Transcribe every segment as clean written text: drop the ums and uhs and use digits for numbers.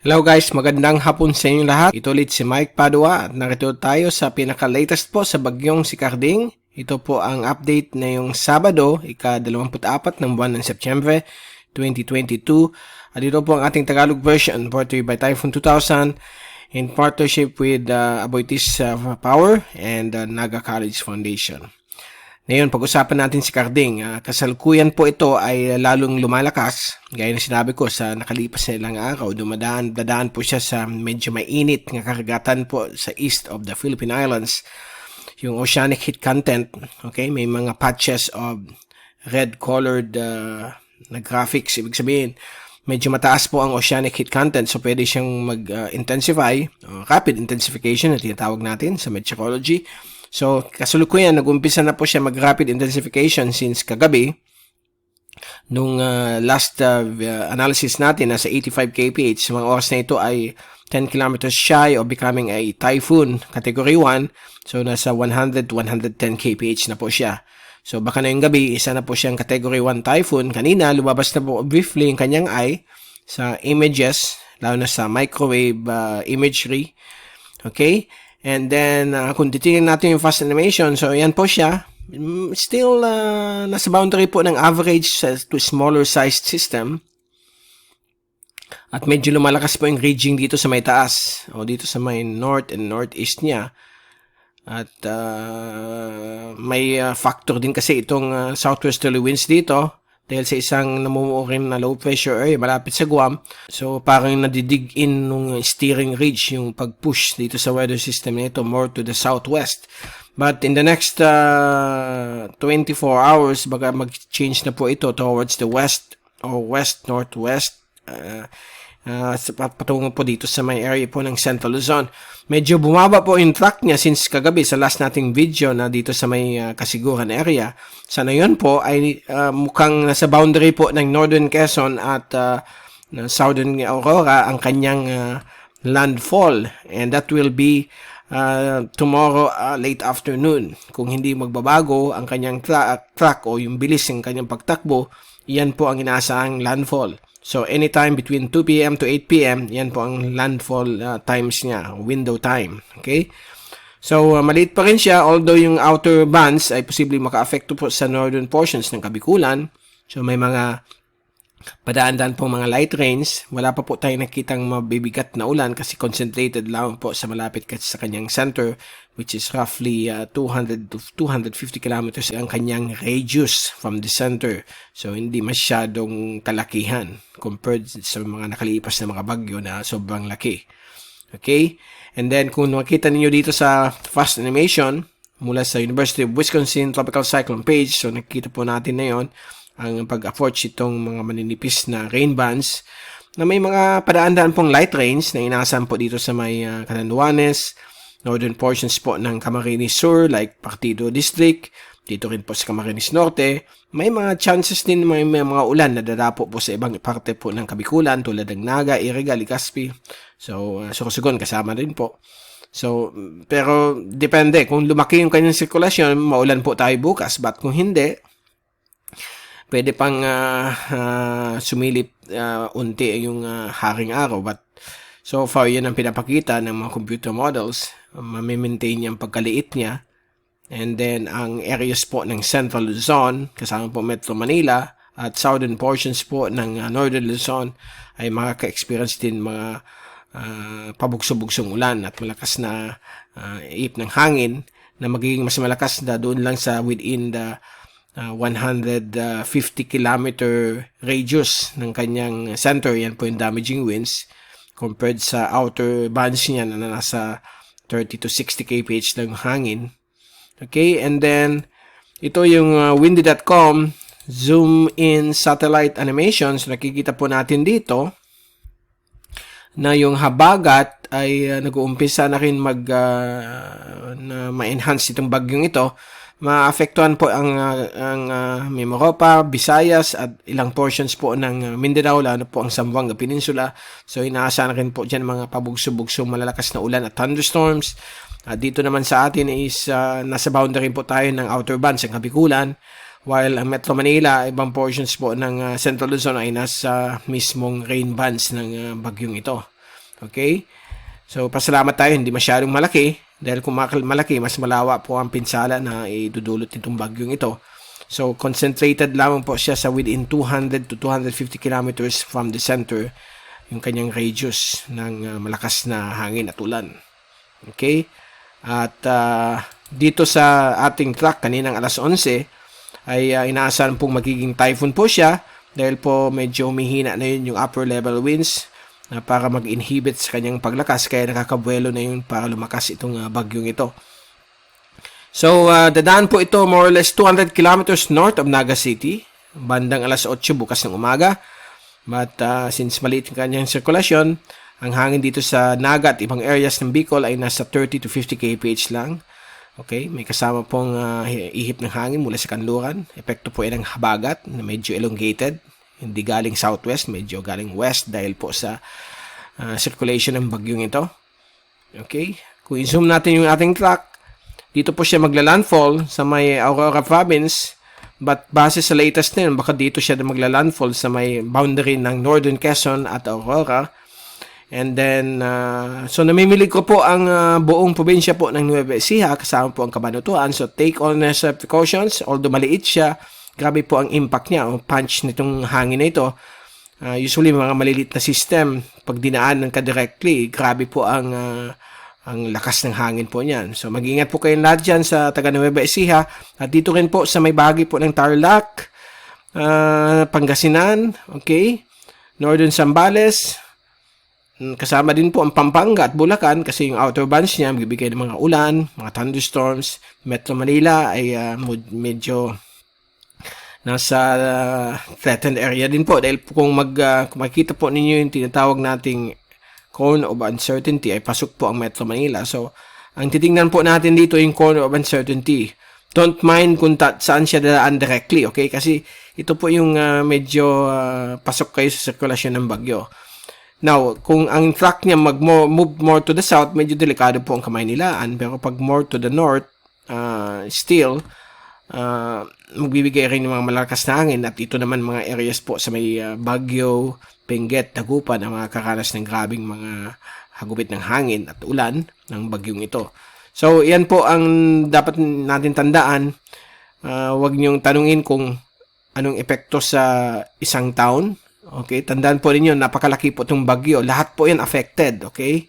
Hello guys, magandang hapon sa inyong lahat. Ito ulit si Mike Padua at narito tayo sa pinaka-latest po sa bagyong si Karding. Ito po ang update na yung Sabado, ika-24 ng buwan ng Setyembre 2022. At ito po ang ating Tagalog version brought to you by Typhoon 2000 in partnership with Aboitiz Power and Naga College Foundation. Ngayon, pag-usapan natin si Karding. Kasalukuyan po ito ay lalong lumalakas. Gaya na sinabi ko sa nakalipas na ilang araw, dadaan po siya sa medyo mainit ng karagatan po sa east of the Philippine Islands. Yung oceanic heat content, okay, may mga patches of red-colored na graphics. Ibig sabihin, medyo mataas po ang oceanic heat content, so pwede siyang mag-intensify, rapid intensification na tinatawag natin sa meteorology. So, kasalukuyan, nag-umpisa na po siya mag-rapid intensification since kagabi. Nung last analysis natin, nasa 85 kph. Sa mga oras na ito ay 10 kilometers shy of becoming a typhoon, category 1. So, nasa 100 to 110 kph na po siya. So, baka na yung gabi, isa na po siyang category 1 typhoon. Kanina, lumabas na po briefly yung kanyang eye sa images, lalo na sa microwave imagery. Okay? And then, kung titingnan natin yung fast animation, so yan po siya. Still, nasa boundary po ng average to smaller sized system. At medyo lumalakas po yung raging dito sa may taas. O dito sa may north and northeast niya. At may factor din kasi itong southwesterly winds dito. Dahil sa isang namumuo rin na low pressure area malapit sa Guam. So, parang nadidig in nung steering ridge yung pag-push dito sa weather system nito more to the southwest. But in the next 24 hours, baga mag-change na po ito towards the west or west-northwest. Patungo po dito sa may area po ng Central Luzon. Medyo bumaba po yung track niya since kagabi sa last nating video na dito sa may Kasiguran area. Sana yun po ay mukhang nasa boundary po ng Northern Quezon at Southern Aurora ang kanyang landfall. And that will be tomorrow late afternoon. Kung hindi magbabago ang kanyang track o yung bilis ng kanyang pagtakbo, yan po ang inaasahang landfall. So, anytime between 2 p.m. to 8 p.m., yan po ang landfall times niya, window time. Okay? So, maliit pa rin siya, although yung outer bands ay posibleng maka-affect po sa northern portions ng Kabikulan. So, may mga padaan-daan pong mga light rains. Wala pa po tayo nakitang mabibigat na ulan kasi concentrated lang po sa malapit sa kanyang center, which is roughly 200 to 250 kilometers ang kanyang radius from the center. So, hindi masyadong kalakihan compared sa mga nakalipas na mga bagyo na sobrang laki. Okay? And then, kung makita niyo dito sa fast animation mula sa University of Wisconsin Tropical Cyclone page, so nakikita po natin na yon ang pag-approach itong mga maninipis na rain bands na may mga padaan-daan pong light rains na inaasahan po dito sa may Catanduanes, northern portions po ng Camarines Sur like Partido District, dito rin po sa Camarines Norte. May mga chances din may mga ulan na dadapo po sa ibang parte po ng Kabikulan tulad ng Naga, Iriga, Legazpi. So, Sorsogon kasama rin po. So, pero depende. Kung lumaki yung kanyang sirkulasyon, maulan po tayo bukas. But kung hindi, pwede pang sumilip unti yung haring araw. But so far, yun ang pinapakita ng mga computer models. Mamimaintain niya ang pagkaliit niya. And then, ang areas po ng Central Luzon, kasama po Metro Manila, at southern portions po ng Northern Luzon ay makaka-experience din mga pabugso-bugsong ulan at malakas na ihip ng hangin na magiging mas malakas na doon lang sa within the 150 kilometer radius ng kanyang center. Yan po yung damaging winds compared sa outer bands niya na nasa 30 to 60 kph ng hangin. Okay, and then ito yung windy.com zoom in satellite animations. Nakikita po natin dito na yung habagat ay nag-uumpisa na rin na ma-enhance itong bagyong ito. Maapektuhan po ang Mimaropa, Visayas at ilang portions po ng Mindanao, lalo po ang Zamboanga Peninsula. So inaasahan rin po dyan mga pabugso-bugsong malalakas na ulan at thunderstorms. Dito naman sa atin is nasa boundary po tayo ng outer bands ng Kabikulan, while ang Metro Manila, ibang portions po ng Central Luzon ay nasa mismong rain bands ng bagyong ito. Okay? So, pasalamat tayo, hindi masyadong malaki. Dahil kung malaki, mas malawa po ang pinsala na idudulot nitong bagyong ito. So, concentrated lamang po siya sa within 200 to 250 kilometers from the center, yung kanyang radius ng malakas na hangin at ulan. Okay? At dito sa ating track, kaninang alas 11, ay inaasahan pong magiging typhoon po siya dahil po medyo humihina na yun yung upper level winds para mag-inhibit sa kanyang paglakas, kaya nakakabuelo na yun para lumakas itong bagyong ito. So, dadaan po ito more or less 200 kilometers north of Naga City, bandang alas 8 bukas ng umaga. But since maliit ang kanyang sirkulasyon, ang hangin dito sa Naga at ibang areas ng Bicol ay nasa 30 to 50 kph lang. Okay, may kasama pong ihip ng hangin mula sa kanluran. Epekto po yan ng habagat na medyo elongated. Hindi galing southwest, medyo galing west dahil po sa circulation ng bagyong ito. Okay, kung i-zoom natin yung ating track, dito po siya magla-landfall sa may Aurora Province, but base sa latest na yun, baka dito siya magla-landfall sa may boundary ng Northern Quezon at Aurora. And then, so namimilig ko po ang buong probinsya po ng Nueva Ecija, kasama po ang Cabanatuan. So take all necessary precautions, although maliit siya, grabe po ang impact niya, o punch nitong hangin na ito. Usually, mga malilit na system, pag dinaanan ka directly, grabe po ang lakas ng hangin po niyan. So, mag-ingat po kayong lahat dyan sa taga Nueva Ecija. At dito rin po sa may bahagi po ng Tarlac, Pangasinan, okay? Northern Zambales, kasama din po ang Pampanga at Bulacan kasi yung outer bands niya magbibigay ng mga ulan, mga thunderstorms. Metro Manila ay medyo nasa threatened area din po dahil kung makikita po ninyo yung tinatawag nating cone of uncertainty ay pasok po ang Metro Manila. So, ang titingnan po natin dito yung cone of uncertainty. Don't mind kung saan siya dadaan directly, okay? Kasi ito po yung medyo pasok kayo sa sirkulasyon ng bagyo. Now, kung ang track niya move more to the south, medyo delikado po ang Kamaynilaan. Pero pag more to the north, still, magbibigay rin ng mga malakas na hangin. At ito naman mga areas po sa may Baguio, Benguet, Dagupan ang mga karanas ng grabing mga hagupit ng hangin at ulan ng bagyong ito. So, yan po ang dapat natin tandaan. Huwag niyong tanungin kung anong epekto sa isang taon. Okay, tandaan po ninyo, napakalaki po itong bagyo. Lahat po yan affected, okay?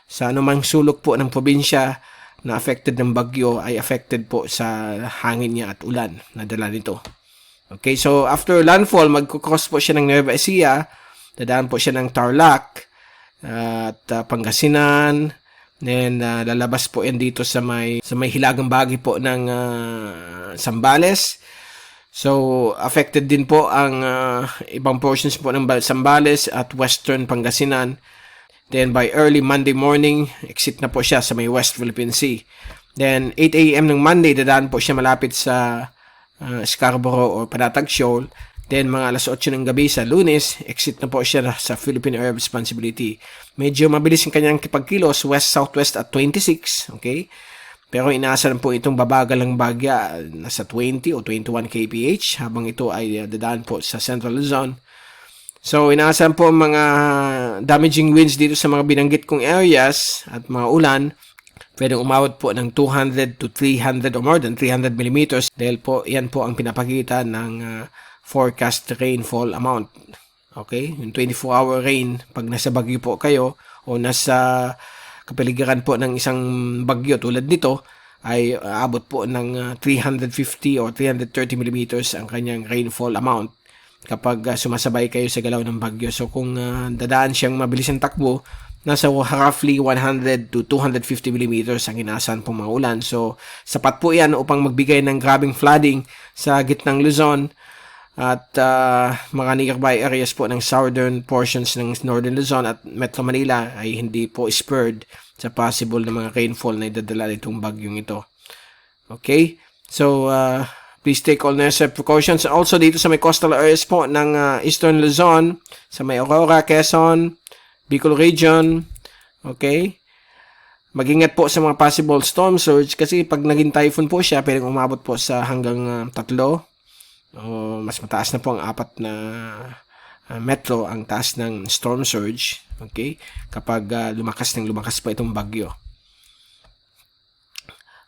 Sa anumang sulok po ng probinsya na affected ng bagyo ay affected po sa hangin niya at ulan na dala nito. Okay, so after landfall, magkukross po siya ng Nueva Ecija. Dadaan po siya ng Tarlac at Pangasinan. Then lalabas po yan dito sa may hilagang bahagi po ng Zambales. So affected din po ang ibang portions po ng Zambales at Western Pangasinan. Then by early Monday morning, exit na po siya sa may West Philippine Sea. Then 8 a.m. ng Monday, dadaan po siya malapit sa Scarborough or Panatag Shoal. Then, mga alas 8 ng gabi sa Lunes, exit na po siya sa Philippine Area of Responsibility. Medyo mabilis yung kanyang kipagkilos, west-southwest at 26, okay? Pero inaasahan po itong babagal ng bagya nasa 20 o 21 kph habang ito ay dadaan po sa Central Luzon. So, inaasahan po mga damaging winds dito sa mga binanggit kong areas at mga ulan. Pwedeng umawat po ng 200 to 300 or more than 300 millimeters dahil po yan po ang pinapakita ng forecast rainfall amount. Okay? Yung 24-hour rain, pag nasa bagyo po kayo o nasa kapaligiran po ng isang bagyo tulad nito, ay aabot po ng 350 or 330 millimeters ang kanyang rainfall amount kapag sumasabay kayo sa galaw ng bagyo. So kung dadaan siyang mabilis ang takbo, nasa roughly 100 to 250 millimeters ang inaasahan pong mga ulan. So sapat po yan upang magbigay ng grabing flooding sa gitnang Luzon at mga nearby areas po ng southern portions ng Northern Luzon at Metro Manila ay hindi po spurred sa possible na mga rainfall na idadala nitong bagyong ito. Okay? So, please take all necessary precautions. Also, dito sa may coastal areas po ng Eastern Luzon, sa may Aurora, Quezon, Bicol Region, okay? Mag-ingat po sa mga possible storm surge kasi pag naging typhoon po siya, pwedeng umabot po sa hanggang 3. Mas mataas na po ang 4 na metro ang taas ng storm surge. Okay? Kapag lumakas pa itong bagyo.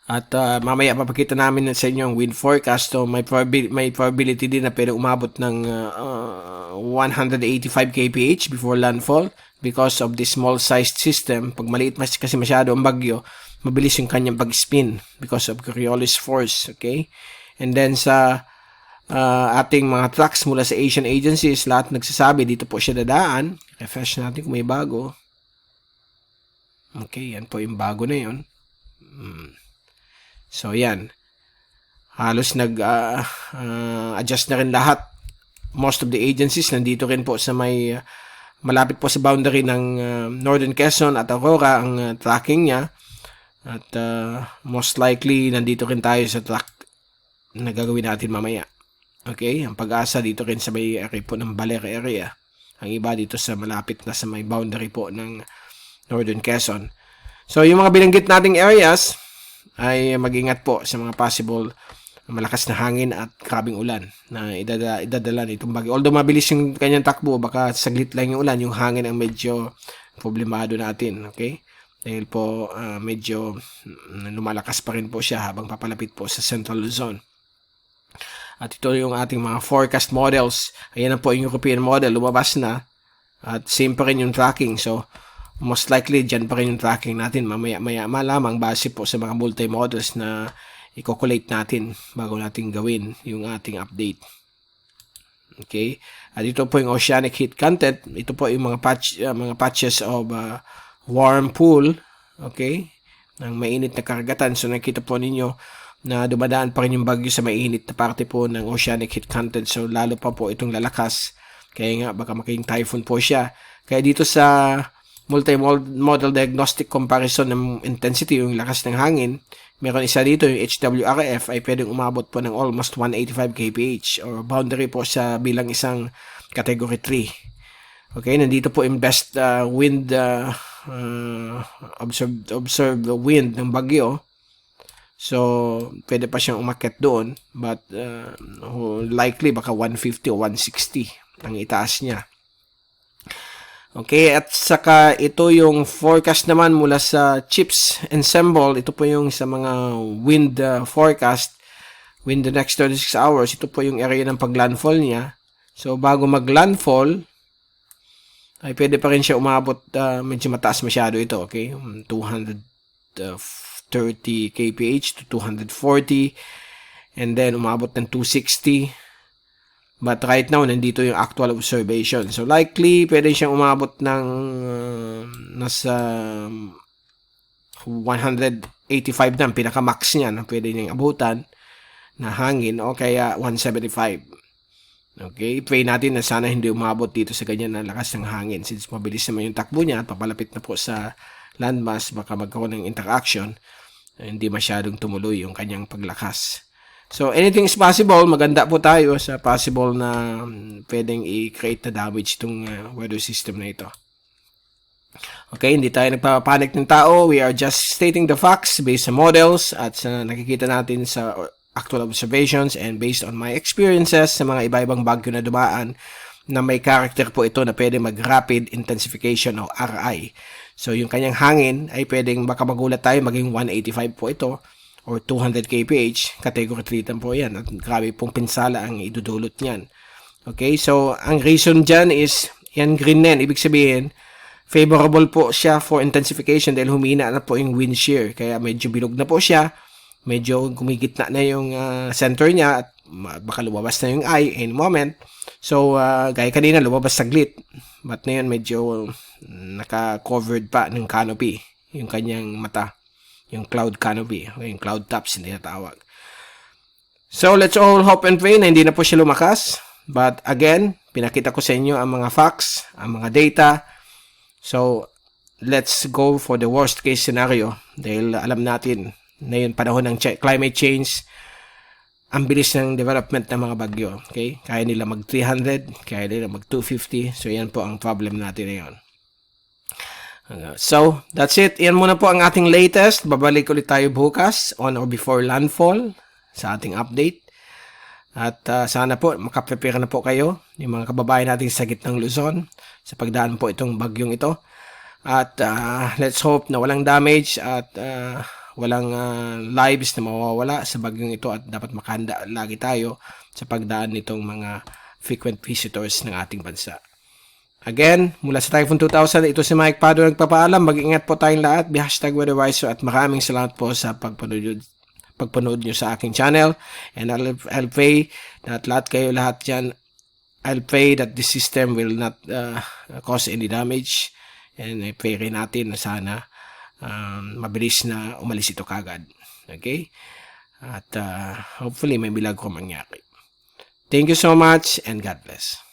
At mamaya papakita namin sa inyo ang wind forecast. So may probability din na pwede umabot ng 185 kph before landfall because of this small-sized system. Pag maliit kasi masyado ang bagyo, mabilis yung kanyang pag-spin because of Coriolis force. Okay? And then sa ating mga tracks mula sa Asian agencies, lahat nagsasabi dito po siya dadaan. Refresh natin kung may bago. Okay, yan po yung bago na yun. So, yan. Halos nag-adjust na rin lahat. Most of the agencies nandito rin po sa may malapit po sa boundary ng Northern Quezon at Aurora ang tracking niya. At most likely, nandito rin tayo sa track na gagawin natin mamaya. Okay? Ang Pag-asa dito rin sa may area po ng Baler area. Ang iba dito sa malapit na sa may boundary po ng Northern Quezon. So, yung mga binanggit nating areas ay mag-ingat po sa mga possible malakas na hangin at grabing ulan na idadala nitong bagyo. Although mabilis yung kanyang takbo, baka saglit lang yung ulan, yung hangin ang medyo problemado natin. Okay? Dahil po medyo lumalakas pa rin po siya habang papalapit po sa Central Luzon. At ito yung ating mga forecast models. Ayan na po yung European model, lumabas na. At same pa rin yung tracking. So, most likely, dyan pa rin yung tracking natin. Mamaya lamang base po sa mga multi-models na i-calculate natin bago natin gawin yung ating update. Okay? At ito po yung oceanic heat content. Ito po yung mga patches of warm pool. Okay? Ng mainit na karagatan. So, nakita po ninyo na dumadaan pa rin yung bagyo sa mainit na parte po ng oceanic heat content. So, lalo pa po itong lalakas. Kaya nga, baka maging typhoon po siya. Kaya dito sa multi-model diagnostic comparison ng intensity, yung lakas ng hangin, meron isa dito, yung HWRF ay pwedeng umabot po ng almost 185 kph or boundary po sa bilang isang category 3. Okay, nandito po yung best wind observed wind ng bagyo. So, pwede pa siyang umakyat doon, but likely baka 150 o 160 ang itaas niya. Okay, at saka ito yung forecast naman mula sa CHIPS Ensemble. Ito po yung sa mga wind forecast, wind the next 36 hours. Ito po yung area ng paglandfall niya. So, bago maglandfall, ay pwede pa rin siya umabot, medyo mataas masyado ito, okay? 230 kph to 240, and then umabot ng 260. But right now, nandito yung actual observation. So, likely, pwede siyang umabot ng nasa 185 na, pinaka-max niya na pwede niyang abutan na hangin o kaya 175. Okay? Pray natin na sana hindi umabot dito sa ganyan na lakas ng hangin. Since mabilis naman yung takbo niya, papalapit na po sa landmass, baka magkaroon ng interaction, hindi masyadong tumuloy yung kanyang paglakas. So, anything is possible. Maganda po tayo sa possible na pwedeng i-create na damage itong weather system na ito. Okay, hindi tayo nagpapanik ng tao. We are just stating the facts based on models at sa nakikita natin sa actual observations and based on my experiences sa mga iba-ibang bagyo na dumaan na may character po ito na pwede mag-rapid intensification o RI. So, yung kanyang hangin ay pwedeng baka magulat tayo maging 185 po ito or 200 kph, category 3 po yan. At grabe pong pinsala ang idudulot niyan. Okay, so ang reason dyan is, yan green na yan. Ibig sabihin, favorable po siya for intensification dahil humina na po yung wind shear. Kaya medyo bilog na po siya. Medyo gumigitna na yung center niya at baka lumabas na yung eye any moment. So, gaya kanina, lumabas saglit. But na yun, medyo naka-covered pa ng canopy yung kanyang mata. Yung cloud canopy, yung cloud tops, hindi natawag. So, let's all hope and pray na hindi na po siya lumakas. But again, pinakita ko sa inyo ang mga facts, ang mga data. So, let's go for the worst case scenario. Dahil alam natin na yung panahon ng climate change, ang bilis ng development ng mga bagyo. Okay? Kaya nila mag 300, kaya nila mag 250. So, yan po ang problem natin ngayon. So, that's it. Yan muna po ang ating latest. Babalik ulit tayo bukas on or before landfall sa ating update. At sana po, makaprepare na po kayo, yung mga kababayan natin sa gitnang Luzon. sa pagdaan po itong bagyong ito. At let's hope na walang damage at walang lives na mawawala sa bagyong ito, at dapat makahanda lagi tayo sa pagdaan nitong mga frequent visitors ng ating bansa. Again, mula sa Typhoon 2000, ito si Mike Pado nagpapaalam. Mag-ingat po tayong lahat. #WeatherWiser, at maraming salamat po sa pagpanood nyo sa aking channel. And I'll pray that I'll pray that this system will not cause any damage. And I pray rin natin na sana mabilis na umalis ito kagad. Okay? At hopefully may milagro mangyari. Thank you so much and God bless.